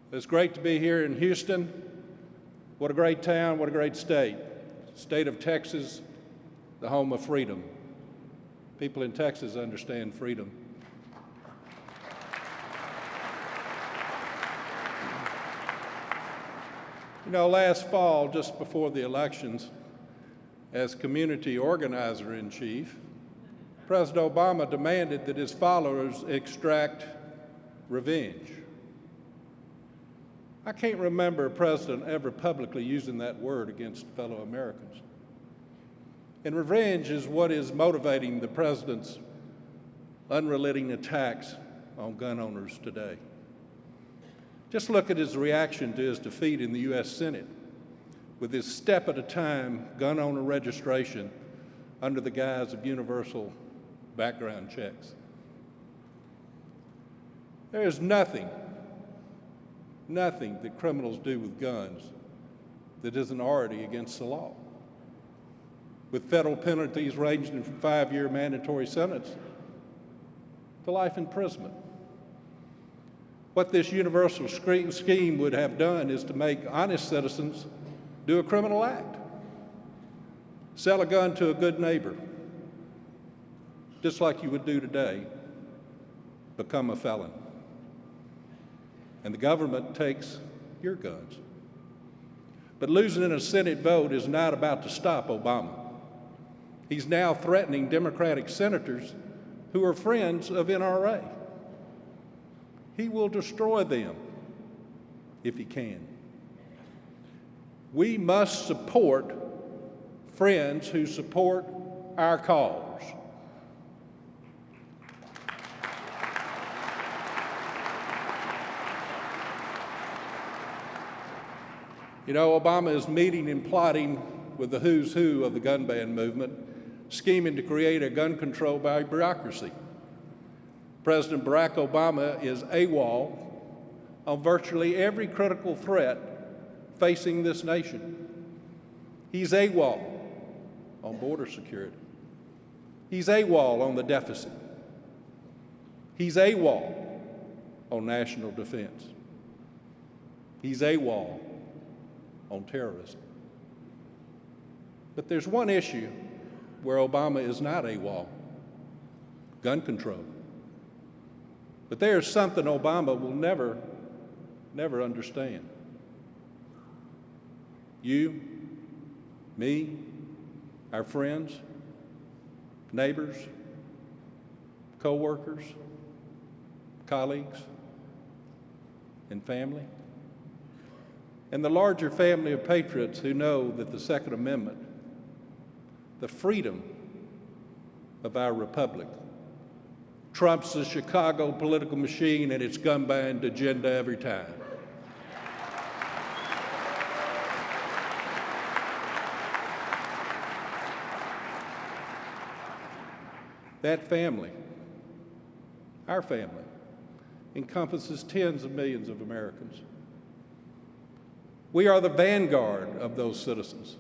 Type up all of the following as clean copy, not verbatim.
It's great to be here in Houston. What a great town, what a great state. State of Texas, the home of freedom. People in Texas understand freedom. You know, last fall, just before the elections, as community organizer-in-chief, President Obama demanded that his followers extract revenge. I can't remember a president ever publicly using that word against fellow Americans. And revenge is what is motivating the president's unrelenting attacks on gun owners today. Just look at his reaction to his defeat in the U.S. Senate with his step-at-a-time gun owner registration under the guise of universal background checks. There is nothing that criminals do with guns that isn't already against the law, with federal penalties ranging from 5-year mandatory sentence to life imprisonment. What this universal scheme would have done is to make honest citizens do a criminal act, sell a gun to a good neighbor, just like you would do today, become a felon. And the government takes your guns. But losing in a Senate vote is not about to stop Obama. He's now threatening Democratic senators who are friends of NRA. He will destroy them if he can. We must support friends who support our cause. You know, Obama is meeting and plotting with the who's who of the gun ban movement, scheming to create a gun control by bureaucracy. President Barack Obama is AWOL on virtually every critical threat facing this nation. He's AWOL on border security. He's AWOL on the deficit. He's AWOL on national defense. He's AWOL on terrorism. But there's one issue where Obama is not AWOL: gun control. But there's something Obama will never understand. You, me, our friends, neighbors, co-workers, colleagues, and family, and the larger family of patriots who know that the Second Amendment, the freedom of our republic, trumps the Chicago political machine and its gun-ban agenda every time. That family, our family, encompasses tens of millions of Americans. We are the vanguard of those citizens.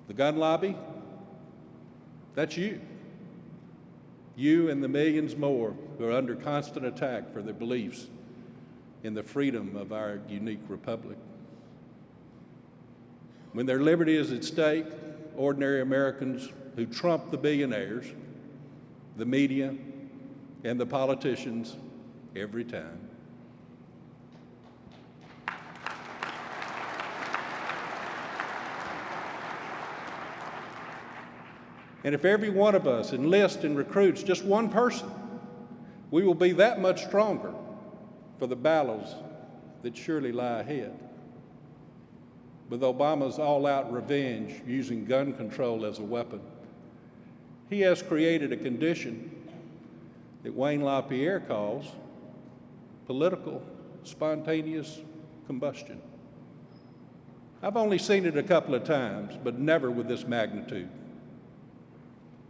The gun lobby, that's you. You and the millions more who are under constant attack for their beliefs in the freedom of our unique republic. When their liberty is at stake, ordinary Americans who trump the billionaires, the media, and the politicians every time. And if every one of us enlists and recruits just one person, we will be that much stronger for the battles that surely lie ahead. With Obama's all-out revenge using gun control as a weapon, he has created a condition that Wayne LaPierre calls political spontaneous combustion. I've only seen it a couple of times, but never with this magnitude.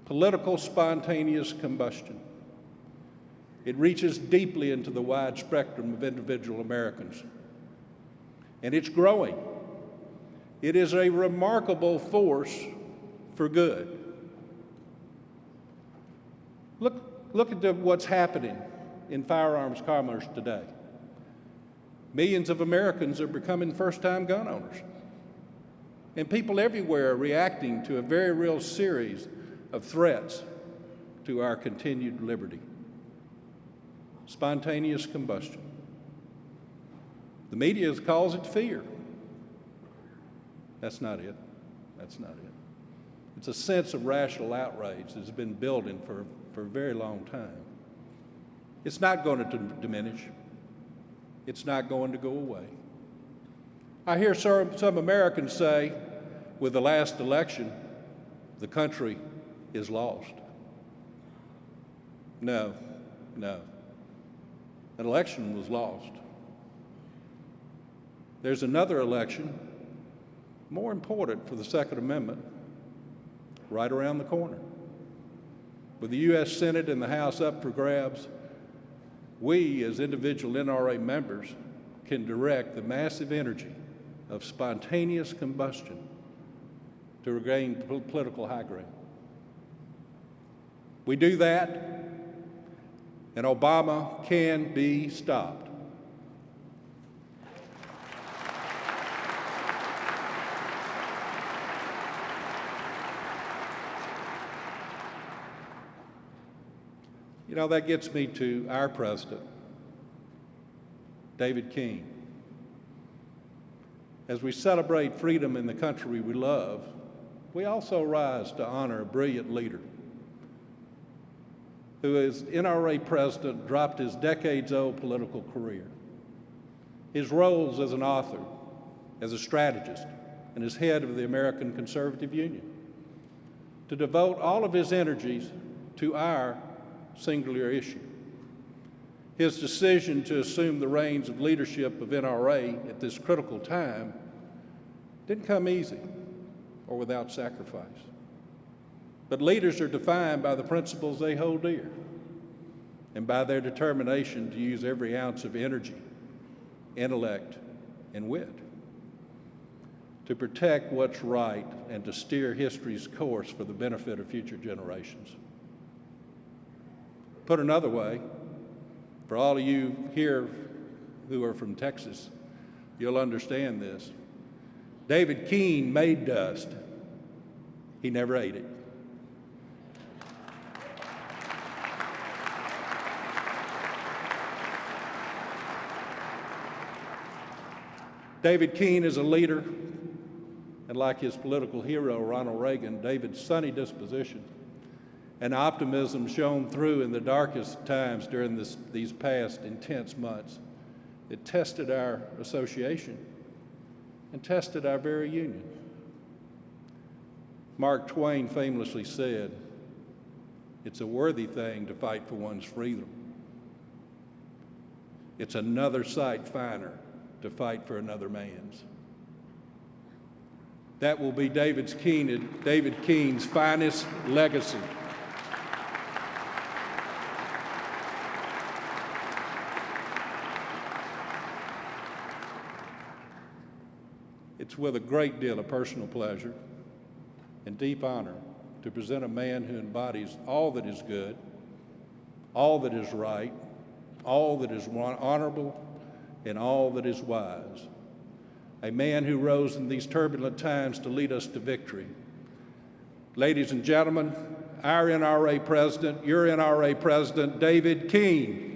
Political spontaneous combustion. It reaches deeply into the wide spectrum of individual Americans. And it's growing. It is a remarkable force for good. Look at what's happening in firearms commerce today. Millions of Americans are becoming first-time gun owners. And people everywhere are reacting to a very real series of threats to our continued liberty. Spontaneous combustion. The media calls it fear. That's not it. That's not it. It's a sense of rational outrage that's been building for a very long time. It's not going to diminish. It's not going to go away. I hear some Americans say, with the last election, the country is lost. No, no. An election was lost. There's another election, more important for the Second Amendment, right around the corner. With the U.S. Senate and the House up for grabs, we, as individual NRA members, can direct the massive energy of spontaneous combustion to regain political high ground. We do that, and Obama can be stopped. You know, that gets me to our president, David Keene. As we celebrate freedom in the country we love, we also rise to honor a brilliant leader who, as NRA president, dropped his decades-old political career, his roles as an author, as a strategist, and as head of the American Conservative Union, to devote all of his energies to our singular issue. His decision to assume the reins of leadership of NRA at this critical time didn't come easy or without sacrifice. But leaders are defined by the principles they hold dear and by their determination to use every ounce of energy, intellect, and wit to protect what's right and to steer history's course for the benefit of future generations. Put another way, for all of you here who are from Texas, you'll understand this. David Keene made dust. He never ate it. David Keene is a leader, and like his political hero, Ronald Reagan, David's sunny disposition and optimism shone through in the darkest times during these past intense months. It tested our association and tested our very union. Mark Twain famously said, "It's a worthy thing to fight for one's freedom. It's another sight finer to fight for another man's." That will be David Keene's finest legacy. It's with a great deal of personal pleasure and deep honor to present a man who embodies all that is good, all that is right, all that is honorable, and all that is wise. A man who rose in these turbulent times to lead us to victory. Ladies and gentlemen, our NRA President, your NRA President, David Keene.